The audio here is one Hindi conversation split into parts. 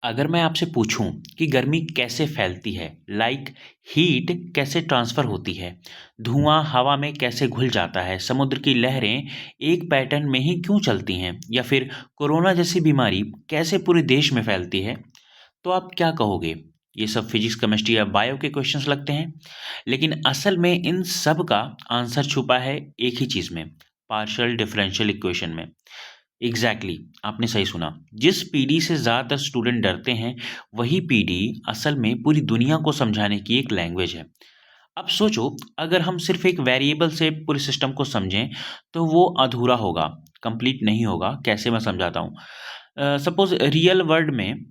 अगर मैं आपसे पूछूं कि गर्मी कैसे फैलती है, लाइक हीट कैसे ट्रांसफर होती है, धुआं हवा में कैसे घुल जाता है, समुद्र की लहरें एक पैटर्न में ही क्यों चलती हैं, या फिर कोरोना जैसी बीमारी कैसे पूरे देश में फैलती है, तो आप क्या कहोगे? ये सब फिजिक्स, केमिस्ट्री या बायो के क्वेश्चंस लगते हैं, लेकिन असल में इन सब का आंसर छुपा है एक ही चीज में, पार्शियल डिफरेंशियल इक्वेशन में। एग्जैक्टली exactly, आपने सही सुना। जिस पीढ़ी से ज़्यादातर स्टूडेंट डरते हैं, वही पीढ़ी असल में पूरी दुनिया को समझाने की एक लैंग्वेज है। अब सोचो, अगर हम सिर्फ एक वेरिएबल से पूरे सिस्टम को समझें, तो वो अधूरा होगा, कंप्लीट नहीं होगा। कैसे, मैं समझाता हूँ। सपोज रियल वर्ल्ड में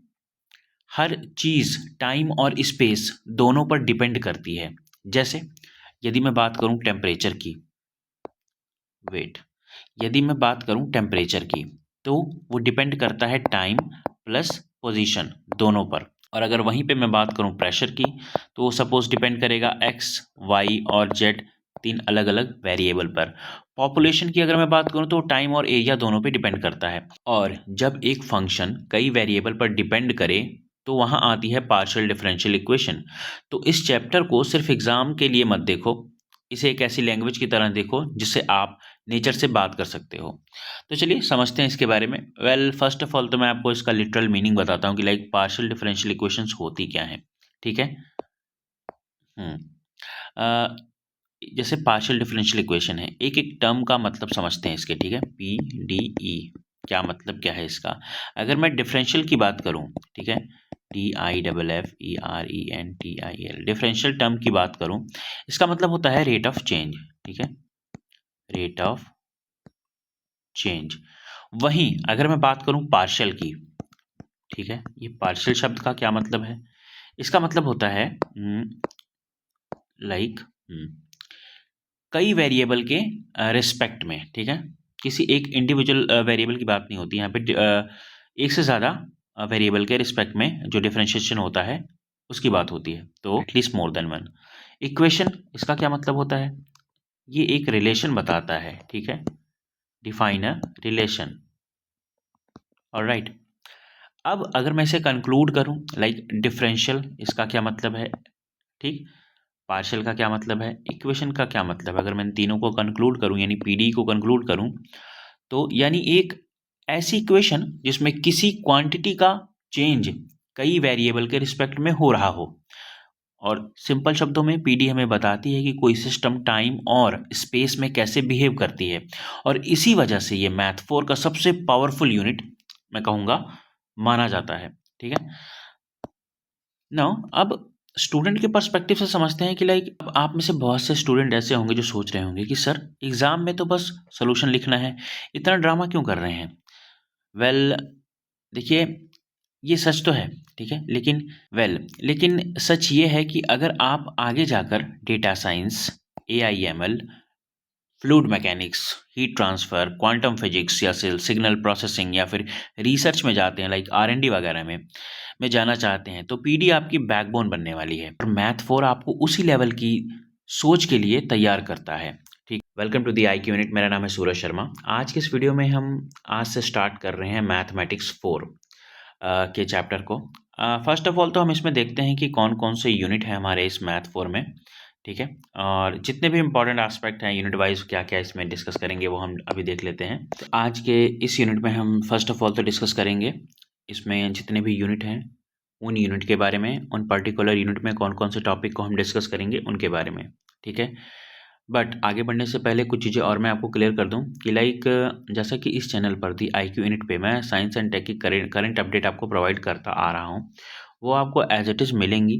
हर चीज़ टाइम और स्पेस दोनों पर डिपेंड करती है। जैसे यदि मैं बात करूँ टेम्परेचर की, वेट, यदि मैं बात करूं टेम्परेचर की, तो वो डिपेंड करता है टाइम प्लस पोजीशन दोनों पर। और अगर वहीं पे मैं बात करूं प्रेशर की, तो वो सपोज डिपेंड करेगा एक्स, वाई और जेड, तीन अलग अलग वेरिएबल पर। पॉपुलेशन की अगर मैं बात करूं, तो टाइम और एरिया दोनों पे डिपेंड करता है। और जब एक फंक्शन कई वेरिएबल पर डिपेंड करे, तो वहां आती है पार्शियल डिफरेंशियल इक्वेशन। तो इस चैप्टर को सिर्फ एग्जाम के लिए मत देखो, इसे एक ऐसी लैंग्वेज की तरह देखो जिससे आप नेचर से बात कर सकते हो। तो चलिए समझते हैं इसके बारे में। वेल, फर्स्ट ऑफ ऑल तो मैं आपको इसका लिटरल मीनिंग बताता हूँ कि लाइक पार्शियल डिफरेंशियल इक्वेशंस होती क्या है। ठीक है। हम्म अ, जैसे पार्शियल डिफरेंशियल इक्वेशन है, एक एक टर्म का मतलब समझते हैं इसके। ठीक है, पी डी ई, क्या मतलब क्या है इसका। अगर मैं डिफरेंशियल की बात करूं, ठीक है, D I double F E R E N T I L, differential term की बात करूं, इसका मतलब होता है रेट ऑफ चेंज। ठीक है, रेट ऑफ चेंज। वहीं अगर मैं बात करूं पार्शियल की, ठीक है, ये पार्शियल शब्द का क्या मतलब है? इसका मतलब होता है लाइक कई वेरिएबल के रिस्पेक्ट में। ठीक है, किसी एक इंडिविजुअल वेरिएबल की बात नहीं होती यहाँ पे, एक से ज़्यादा वेरिएबल के रिस्पेक्ट में जो डिफरेंशिएशन होता है उसकी बात होती है। तो at least more than one. Equation, इसका क्या मतलब होता है? ये एक रिलेशन बताता है। ठीक है, डिफाइन अ रिलेशन। ऑलराइट, अब अगर मैं इसे कंक्लूड करूं, लाइक डिफरेंशियल, इसका क्या मतलब है? ठीक, पार्शियल का क्या मतलब है, इक्वेशन का क्या मतलब है, अगर मैं इन तीनों को कंक्लूड करूं, यानी पीडी को कंक्लूड करूं, तो यानी एक ऐसी इक्वेशन जिसमें किसी क्वांटिटी का चेंज कई वेरिएबल के रिस्पेक्ट में हो रहा हो। और सिंपल शब्दों में पीडी हमें बताती है कि कोई सिस्टम टाइम और स्पेस में कैसे बिहेव करती है। और इसी वजह से ये मैथ 4 का सबसे पावरफुल यूनिट मैं कहूँगा माना जाता है। ठीक है, नाउ अब स्टूडेंट के पर्सपेक्टिव से समझते हैं कि लाइक अब आप में से बहुत से स्टूडेंट ऐसे होंगे जो सोच रहे होंगे कि सर, एग्जाम में तो बस सोल्यूशन लिखना है, इतना ड्रामा क्यों कर रहे हैं? वेल, देखिए, ये सच तो है, ठीक है, लेकिन सच ये है कि अगर आप आगे जाकर data science, AIML, fluid mechanics, heat transfer, quantum physics या सिग्नल प्रोसेसिंग या फिर रिसर्च में जाते हैं, लाइक आरएनडी वगैरह में जाना चाहते हैं, तो पीडी आपकी बैकबोन बनने वाली है। और मैथ 4 आपको उसी लेवल की सोच के लिए तैयार करता है। ठीक, welcome to the IQ unit. मेरा नाम है सूरज शर्मा। आज के इस वीडियो में हम आज से स्टार्ट कर रहे हैं मैथमेटिक्स 4 के चैप्टर को। फर्स्ट ऑफ ऑल तो हम इसमें देखते हैं कि कौन कौन से यूनिट हैं हमारे इस मैथ 4 में। ठीक है, और जितने भी इंपॉर्टेंट एस्पेक्ट हैं यूनिट वाइज क्या क्या इसमें डिस्कस करेंगे वो हम अभी देख लेते हैं। तो आज के इस यूनिट में हम फर्स्ट ऑफ ऑल तो डिस्कस करेंगे इसमें जितने भी यूनिट हैं उन यूनिट के बारे में, उन पर्टिकुलर यूनिट में कौन कौन से टॉपिक को हम डिस्कस करेंगे उनके बारे में। ठीक है, बट आगे बढ़ने से पहले कुछ चीज़ें और मैं आपको क्लियर कर दूं कि लाइक जैसा कि इस चैनल पर दी आईक्यू यूनिट पे मैं साइंस एंड टेक की करंट अपडेट आपको प्रोवाइड करता आ रहा हूं, वो आपको एज इट इज़ मिलेंगी।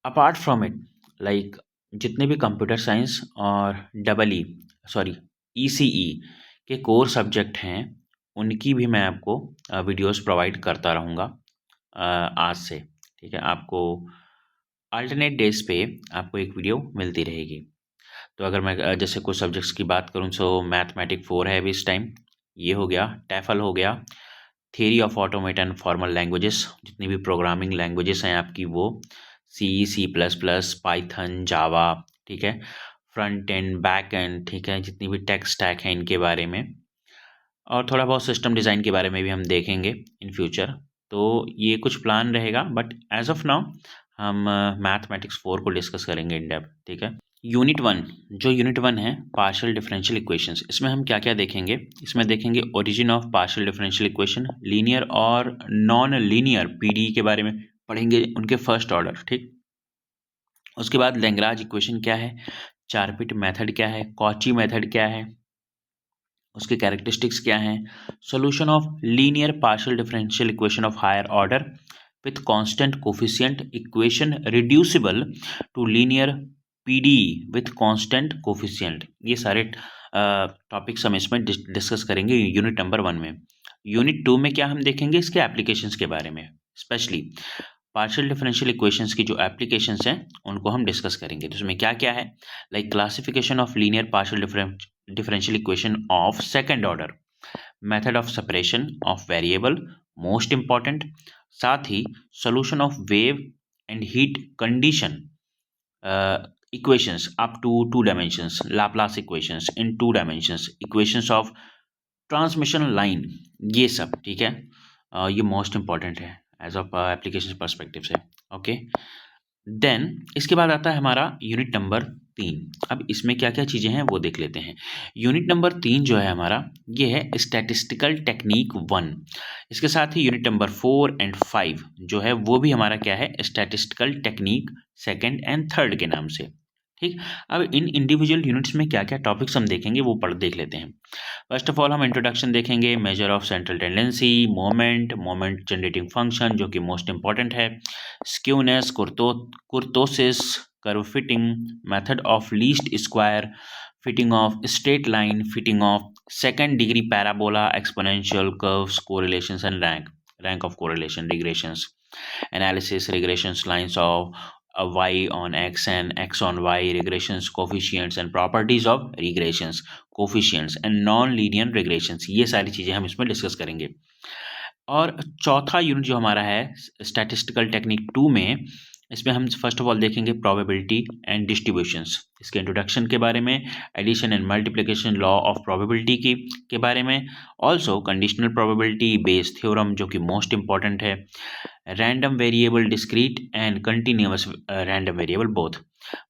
अपार्ट फ्रॉम इट, लाइक जितने भी कंप्यूटर साइंस और डबल ई सॉरी ईसीई के कोर सब्जेक्ट हैं, उनकी भी मैं आपको वीडियोस प्रोवाइड करता रहूँगा आज से। ठीक है, आपको अल्टरनेट डेज पे आपको एक वीडियो मिलती रहेगी। तो अगर मैं जैसे कुछ सब्जेक्ट्स की बात करूँ, सो मैथमेटिक 4 है अभी इस टाइम, ये हो गया, टैफल हो गया, theory of automaton formal languages, जितनी भी प्रोग्रामिंग लैंग्वेजेस हैं आपकी वो, सी, सी प्लस प्लस, पाइथन, जावा। ठीक है, फ्रंट एंड बैक एंड, ठीक है, जितनी भी टेक स्टैक हैं इनके बारे में, और थोड़ा बहुत सिस्टम डिज़ाइन के बारे में भी हम देखेंगे इन फ्यूचर। तो ये कुछ प्लान रहेगा, बट एज ऑफ नाउ हम मैथमेटिक्स 4 को डिस्कस करेंगे इन डेप्थ, ठीक है। यूनिट 1, जो यूनिट 1 है पार्शियल डिफरेंशियल इक्वेशंस, इसमें हम क्या क्या देखेंगे? इसमें देखेंगे origin of partial differential equation, linear और नॉन लीनियर पीडीई के बारे में पढ़ेंगे, उनके फर्स्ट ऑर्डर, ठीक। उसके बाद लैग्रांज इक्वेशन क्या है, चारपिट मेथड क्या है, कॉची मेथड क्या है, उसके कैरेक्टरिस्टिक्स क्या हैं, solution of linear partial differential equation of higher order with constant coefficient, equation reducible to linear PDE with constant coefficient. ये सारे टॉपिक्स हम इसमें डिस्कस करेंगे यूनिट नंबर 1 में। यूनिट 2 में क्या हम देखेंगे? इसके एप्लीकेशंस के बारे में, स्पेशली पार्शियल डिफरेंशियल इक्वेशंस की जो एप्लीकेशंस हैं उनको हम डिस्कस करेंगे। तो उसमें क्या क्या है, like classification of linear partial differential equation of second order, method of separation of variable, most important, साथ ही solution of wave and heat condition equations up to 2 dimensions, Laplace equations in 2 dimensions, equations of transmission line, ये सब, ठीक है। ये मोस्ट इंपॉर्टेंट है एज ऑफ एप्लीकेशन पर्सपेक्टिव से, ओके। देन इसके बाद आता है हमारा यूनिट नंबर 3। अब इसमें क्या क्या चीज़ें हैं वो देख लेते हैं। यूनिट नंबर 3 जो है हमारा, ये है स्टैटिस्टिकल टेक्निक 1। इसके साथ ही यूनिट नंबर 4 एंड 5 जो है वो भी हमारा क्या है, statistical technique 2nd and 3rd के नाम से, ठीक। अब इन इंडिविजुअल यूनिट्स में क्या क्या टॉपिक्स हम देखेंगे वो देख लेते हैं। फर्स्ट ऑफ ऑल हम इंट्रोडक्शन देखेंगे, measure of central tendency, moment generating function जो कि मोस्ट इंपॉर्टेंट है, skewness, kurtosis, curve fitting, method of least square, fitting of straight line, fitting of second degree parabola, exponential curves, correlations and rank of correlation, regressions, analysis, regressions, lines of y on x and x on y, regressions, coefficients and properties of regressions, coefficients and non-linear regressions, ये सारी चीज़ें हम इसमें डिस्कस करेंगे। और चौथा यूनिट जो हमारा है स्टैटिस्टिकल टेक्निक 2 में, इसमें हम फर्स्ट ऑफ ऑल देखेंगे प्रोबेबिलिटी एंड डिस्ट्रीब्यूशंस, इसके इंट्रोडक्शन के बारे में, addition and multiplication law of probability के बारे में, also conditional probability Bayes theorem जो कि मोस्ट इंपॉर्टेंट है, random variable discrete and continuous random variable both,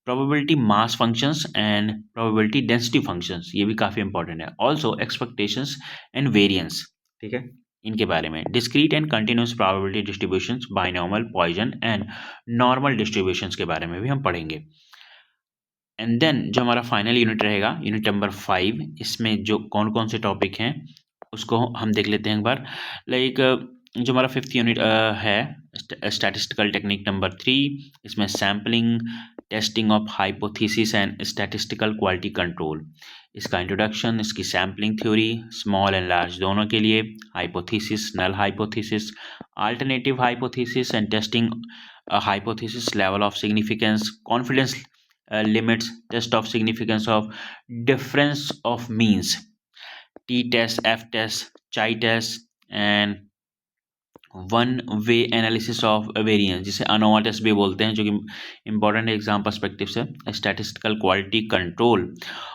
probability mass functions and probability density functions, ये भी काफ़ी इंपॉर्टेंट है, ऑल्सो एक्सपेक्टेशंस एंड वेरिएंस, ठीक है, इनके बारे में, discrete and continuous probability distributions, binormal, Poisson and normal distributions के बारे में भी हम पढ़ेंगे। एंड देन जो हमारा फाइनल यूनिट रहेगा, यूनिट नंबर 5, इसमें जो कौन कौन से टॉपिक हैं उसको हम देख लेते हैं एक बार। लाइक जो हमारा 5th यूनिट है स्टैटिस्टिकल टेक्निक नंबर 3, इसमें sampling, testing of hypothesis and statistical quality control, इसका इंट्रोडक्शन, इसकी sampling theory small and large दोनों के लिए, hypothesis, null hypothesis, alternative hypothesis and testing hypothesis, level of significance, confidence limits, test of significance of difference of means, t test, f test, chi test and one way analysis of variance, जिसे अनोवा टेस्ट भी बोलते हैं, जो कि इंपॉर्टेंट एग्जाम पर्सपेक्टिव से, statistical quality control,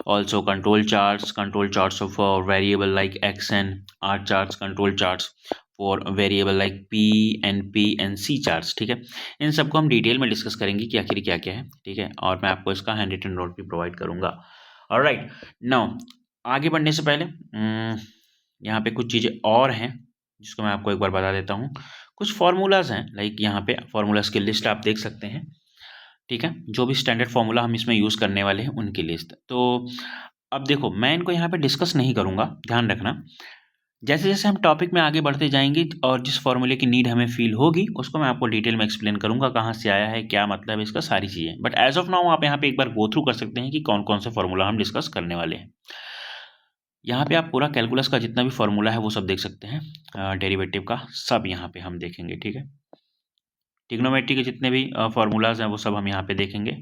also control charts of variable like X and R charts, control charts for variable like P and C charts, ठीक है। इन सबको हम डिटेल में डिस्कस करेंगे कि आखिर क्या क्या है, ठीक है, और मैं आपको इसका हैंड रिटन नोट भी प्रोवाइड करूंगा। ऑलराइट, नाउ आगे बढ़ने से पहले यहाँ पे कुछ चीज़ें और हैं जिसको मैं आपको एक बार बता देता हूँ। कुछ फार्मूलाज हैं, लाइक यहाँ पे फार्मूलाज की लिस्ट आप देख सकते हैं, ठीक है, जो भी स्टैंडर्ड फार्मूला हम इसमें यूज़ करने वाले हैं उनकी लिस्ट। तो अब देखो, मैं इनको यहाँ पे डिस्कस नहीं करूँगा, ध्यान रखना, जैसे जैसे हम टॉपिक में आगे बढ़ते जाएंगे और जिस फार्मूले की नीड हमें फील होगी उसको मैं आपको डिटेल में एक्सप्लेन करूंगा, कहाँ से आया है, क्या मतलब है इसका, सारी चीज़ें। बट एज ऑफ नाउ आप यहाँ पे एक बार गो थ्रू कर सकते हैं कि कौन कौन से फार्मूला हम डिस्कस करने वाले हैं। यहाँ पे आप पूरा कैलकुलस का जितना भी फार्मूला है वो सब देख सकते हैं, डेरिवेटिव का सब यहाँ पे हम देखेंगे, ठीक है। ट्रिग्नोमेट्री के जितने भी फार्मूलाज हैं वो सब हम यहाँ पे देखेंगे,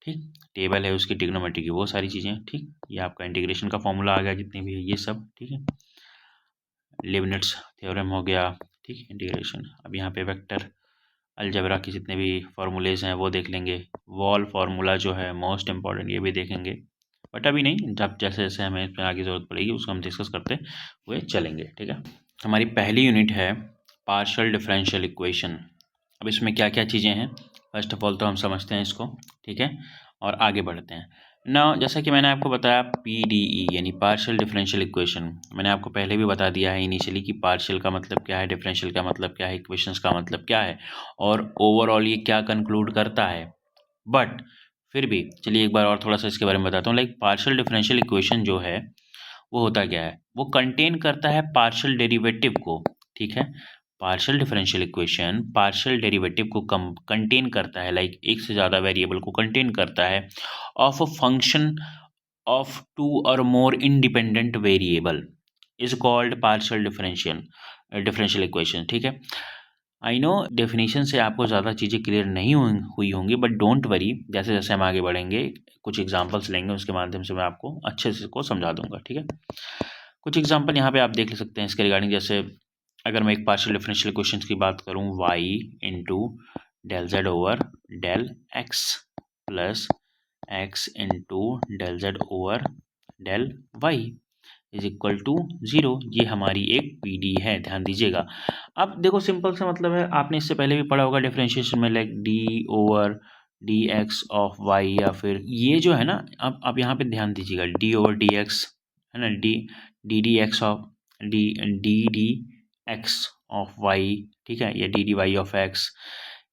ठीक। टेबल है उसकी ट्रिग्नोमेट्री की, वो सारी चीज़ें, ठीक। ये आपका इंटीग्रेशन का फार्मूला आ गया, जितने भी है ये सब, ठीक है। लिबनिट्ज़ थ्योरम हो गया, ठीक, इंटीग्रेशन। अब यहाँ पे वेक्टर अलजेब्रा के जितने भी फार्मूलेज हैं वो देख लेंगे, वॉल फार्मूला जो है मोस्ट इंपॉर्टेंट, ये भी देखेंगे, बट अभी नहीं, जब जैसे जैसे हमें इसमें आगे ज़रूरत पड़ेगी उसको हम डिस्कस करते हुए चलेंगे, ठीक है। हमारी पहली यूनिट है पार्शियल डिफरेंशियल इक्वेशन। अब इसमें क्या क्या चीज़ें हैं, फर्स्ट ऑफ ऑल तो हम समझते हैं इसको, ठीक है, और आगे बढ़ते हैं ना। जैसा कि मैंने आपको बताया PDE यानी पार्शियल डिफरेंशियल इक्वेशन, मैंने आपको पहले भी बता दिया है इनिशियली कि पार्शियल का मतलब क्या है, डिफरेंशियल का मतलब क्या है, इक्वेशंस का मतलब क्या है, और ओवरऑल ये क्या कंक्लूड करता है। बट फिर भी चलिए एक बार और थोड़ा सा इसके बारे में बताता हूँ। लाइक पार्शियल डिफरेंशियल इक्वेशन जो है वो होता क्या है, वो कंटेन करता है पार्शियल डेरिवेटिव को, ठीक है। Partial differential equation partial derivative को कम कंटेन करता है, लाइक एक से ज़्यादा वेरिएबल को कंटेन करता है of a function of two or more independent variable is called partial differential differential equation, ठीक है। आई नो डेफिनेशन से आपको ज़्यादा चीज़ें क्लियर नहीं हुई होंगी, बट डोंट वरी, जैसे जैसे हम आगे बढ़ेंगे कुछ एग्जांपल्स लेंगे, उसके माध्यम से मैं आपको अच्छे से को समझा दूंगा, ठीक है। कुछ एग्जांपल यहाँ पे आप देख सकते हैं इसके रिगार्डिंग। जैसे अगर मैं एक पार्शियल डिफरेंशियल इक्वेशन की बात करूँ, y into del Z over del X plus X into del Z over del Y is equal to 0, ये हमारी एक PD है, ध्यान दीजिएगा। अब देखो सिंपल सा मतलब है, आपने इससे पहले भी पढ़ा होगा डिफरेंशिएशन में, like D over D X of Y, या फिर ये जो है ना, अब यहाँ पे ध्यान दीजिएगा, डी ओवर डी एक्स है ना, D D D X of D D D X of Y, ठीक है, या D D Y of X.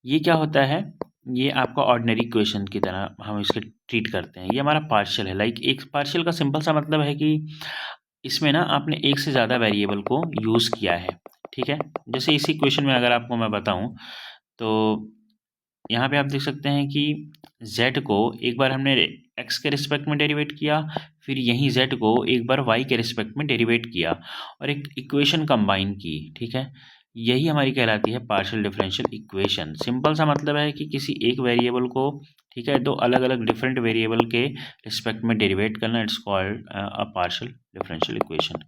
ये क्या होता है, ये आपका ऑर्डिनरी इक्वेशन की तरह हम इसके ट्रीट करते हैं, ये हमारा पार्शियल है। लाइक एक पार्शियल का सिंपल सा मतलब है कि इसमें ना आपने एक से ज़्यादा वेरिएबल को यूज़ किया है, ठीक है। जैसे इसी इक्वेशन में अगर आपको मैं बताऊं, तो यहाँ पे आप देख सकते हैं कि z को एक बार हमने x के रिस्पेक्ट में डेरिवेट किया, फिर यहीं z को एक बार y के रिस्पेक्ट में डेरिवेट किया और एक इक्वेशन कंबाइन की, ठीक है। यही हमारी कहलाती है पार्शियल डिफरेंशियल इक्वेशन। सिंपल सा मतलब है कि किसी एक वेरिएबल को, ठीक है, दो अलग अलग डिफरेंट वेरिएबल के रिस्पेक्ट में डेरिवेट करना, it's called a partial differential equation.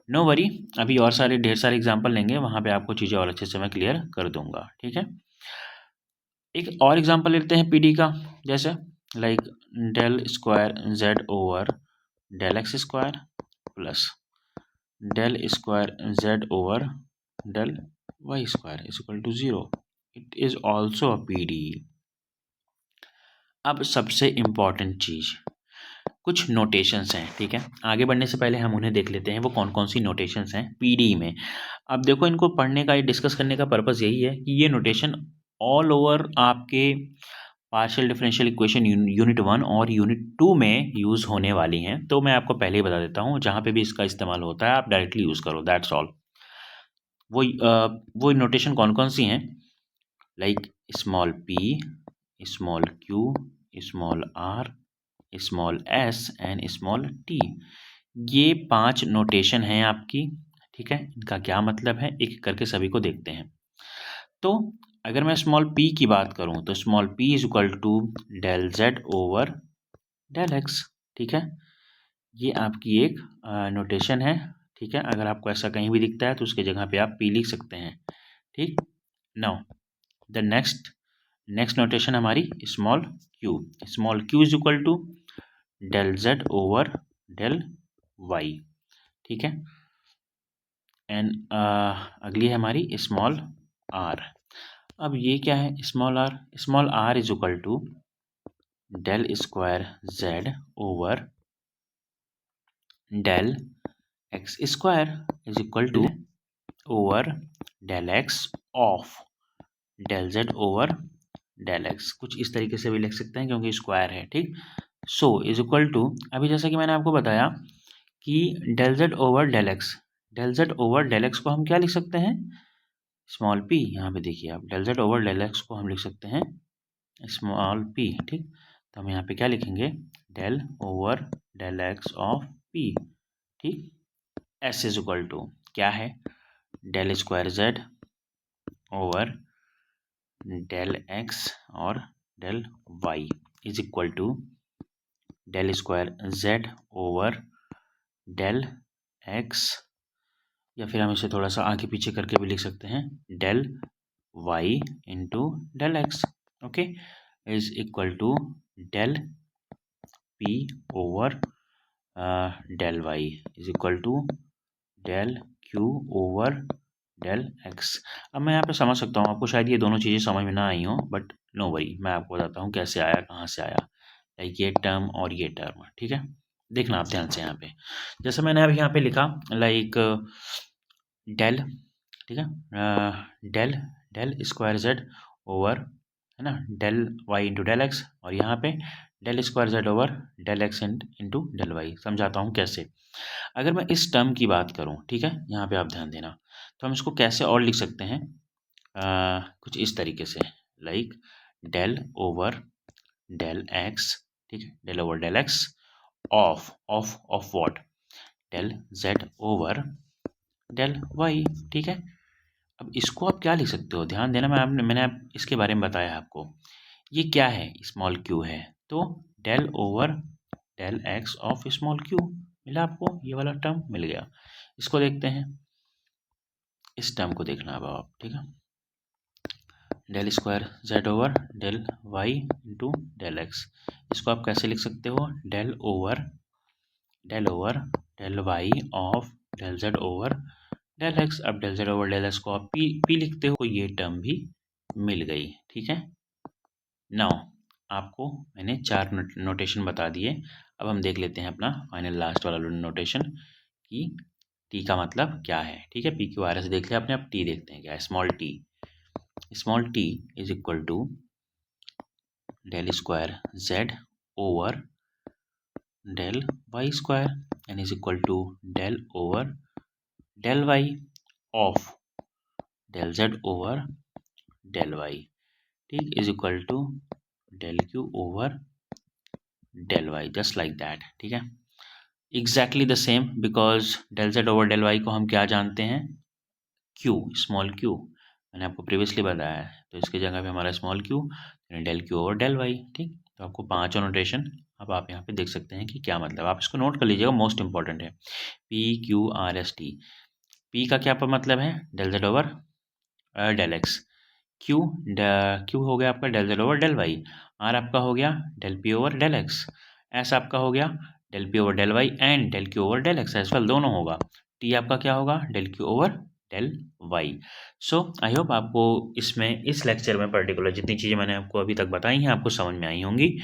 No worry, अभी और सारे ढेर सारे एग्जांपल लेंगे, वहाँ पे आपको चीज़ें और अच्छे से मैं क्लियर कर दूंगा, ठीक है। एक और एग्जांपल लेते हैं PD का, जैसे like del square Z over del X square plus del square Z over del Y square is equal to 0, it is also a PD। अब सबसे इम्पॉर्टेंट चीज़, कुछ नोटेशंस हैं, ठीक है। आगे बढ़ने से पहले हम उन्हें देख लेते हैं, वो कौन कौन सी नोटेशंस हैं PD में। अब देखो, इनको पढ़ने का, ये डिस्कस करने का पर्पस यही है कि ये नोटेशन ऑल ओवर आपके पार्शियल डिफरेंशियल इक्वेशन यूनिट 1 और यूनिट 2 में यूज़ होने वाली हैं। तो मैं आपको पहले ही बता देता हूँ, जहाँ पे भी इसका इस्तेमाल होता है आप डायरेक्टली यूज़ करो, दैट्स ऑल। वो नोटेशन कौन कौन सी हैं, like small p, small q, small r, small s and small t। ये 5 नोटेशन हैं आपकी, ठीक है। इनका क्या मतलब है, एक एक करके सभी को देखते हैं। तो अगर मैं स्मॉल p की बात करूं, तो small p is equal to del z over del x, ठीक है। ये आपकी एक नोटेशन है, ठीक है। अगर आपको ऐसा कहीं भी दिखता है तो उसके जगह पे आप p लिख सकते हैं, ठीक। नाउ द नेक्स्ट नोटेशन हमारी small q is equal to del z over del y, ठीक है। एंड अगली है हमारी स्मॉल r। अब ये क्या है, small r is equal to del square z over del X square is equal to over del X of del Z over del X. कुछ इस तरीके से भी लिख सकते हैं क्योंकि स्क्वायर है, ठीक। सो इज इक्वल टू, अभी जैसा कि मैंने आपको बताया कि del Z over del X को हम क्या लिख सकते हैं, स्मॉल p। यहाँ पे देखिए आप, del Z over del X को हम लिख सकते हैं स्मॉल p, ठीक। तो हम यहाँ पे क्या लिखेंगे, del over del X of p, ठीक। s इज इक्वल टू क्या है, del square z over del x और del y is equal to del square z over del x, या फिर हम इसे थोड़ा सा आगे पीछे करके भी लिख सकते हैं, del y into del X, okay, is equal to del p over del y is equal to del q over del X. अब मैं यहाँ पे समझ सकता हूँ, आपको शायद ये दोनों चीज़ें समझ में ना आई हो, बट नो वरी, मैं आपको बताता हूँ कैसे आया, कहाँ से आया। लाइक ये टर्म और ये टर्म, ठीक है। देखना आप ध्यान से यहाँ पे, जैसे मैंने अभी यहाँ पे लिखा लाइक डेल, ठीक है, del del square Z over, है ना, del Y into del X, और यहाँ पे del square Z over del X into del Y. समझाता हूँ कैसे। अगर मैं इस टर्म की बात करूँ, ठीक है, यहाँ पे आप ध्यान देना, तो हम इसको कैसे और लिख सकते हैं, कुछ इस तरीके से, like del over del X, ठीक है, del over del X of what, del Z over del Y, ठीक है। अब इसको आप क्या लिख सकते हो, ध्यान देना, मैंने इसके बारे में बताया आपको। ये क्या है, स्मॉल क्यू है, तो del over del X of small Q मिला आपको, ये वाला टर्म मिल गया। इसको देखते हैं, इस टर्म को देखना अब आप, ठीक है, del square Z over del Y into del X. इसको आप कैसे लिख सकते हो, del over del Y of del Z over del X. अब del Z over del X को आप पी लिखते हो, तो ये टर्म भी मिल गई, ठीक है। नाउ आपको मैंने 4 नोटेशन बता दिए। अब हम देख लेते हैं अपना फाइनल लास्ट वाला नोटेशन कि टी का मतलब क्या है, ठीक है। पी क्यू आर एस देख लिया आपने, अब टी देखते हैं क्या है। Small T is equal to del square Z over del Y square N is equal to del over del Y of del Z over del Y, ठीक, is equal to del Q over del Y, just like that, ठीक है। Exactly the same, because del Z over del Y को हम क्या जानते हैं, क्यू, स्मॉल क्यू, मैंने आपको प्रीवियसली बताया है, तो इसकी जगह पे हमारा small Q, del Q over del Y, ठीक। तो आपको 5 नोटेशन अब आप यहाँ पे देख सकते हैं कि क्या मतलब, आप इसको नोट कर लीजिएगा, मोस्ट इंपॉर्टेंट है। P Q R S T, P का क्या मतलब है, del Z over del X, Q Q हो गया आपका del Z over del Y, R आपका हो गया del P over del X, S आपका हो गया del P over del Y and del Q over del X as well, दोनों होगा। टी आपका क्या होगा, del Q over del Y. So I hope आपको इसमें, इस लेक्चर में पर्टिकुलर जितनी चीज़ें मैंने आपको अभी तक बताई हैं आपको समझ में आई होंगी।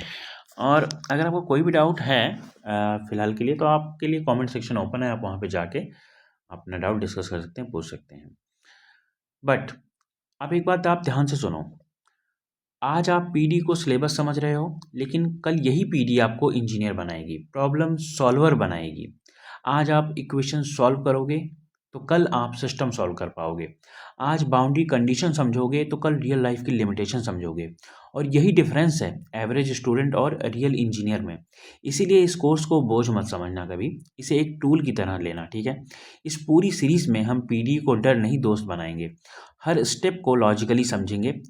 और अगर आपको कोई भी डाउट है फ़िलहाल के लिए, तो आपके लिए कमेंट सेक्शन ओपन है, आप वहाँ पे जाके अपना डाउट डिस्कस कर सकते हैं, पूछ सकते हैं। बट अब एक बात आप ध्यान से सुनो, आज आप पीडी को सिलेबस समझ रहे हो, लेकिन कल यही पीडी आपको इंजीनियर बनाएगी, प्रॉब्लम सॉल्वर बनाएगी। आज आप इक्वेशन सॉल्व करोगे तो कल आप सिस्टम सॉल्व कर पाओगे। आज बाउंड्री कंडीशन समझोगे तो कल रियल लाइफ की लिमिटेशन समझोगे। और यही डिफरेंस है एवरेज स्टूडेंट और रियल इंजीनियर में। इसीलिए इस कोर्स को बोझ मत समझना कभी, इसे एक टूल की तरह लेना, ठीक है। इस पूरी सीरीज़ में हम पीडी को डर नहीं दोस्त बनाएंगे, हर स्टेप को लॉजिकली समझेंगे,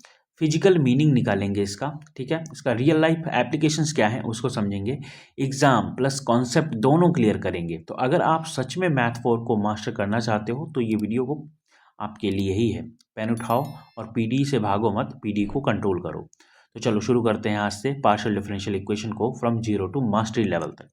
फिजिकल मीनिंग निकालेंगे इसका, ठीक है, इसका रियल लाइफ एप्लीकेशंस क्या हैं उसको समझेंगे, एग्ज़ाम प्लस कॉन्सेप्ट दोनों क्लियर करेंगे। तो अगर आप सच में मैथ 4 को मास्टर करना चाहते हो तो ये वीडियो को आपके लिए ही है। पेन उठाओ और पीडी से भागो मत, पीडी को कंट्रोल करो। तो चलो शुरू करते हैं आज से पार्शियल डिफरेंशियल इक्वेशन को फ्रॉम 0 टू मास्टरी लेवल तक।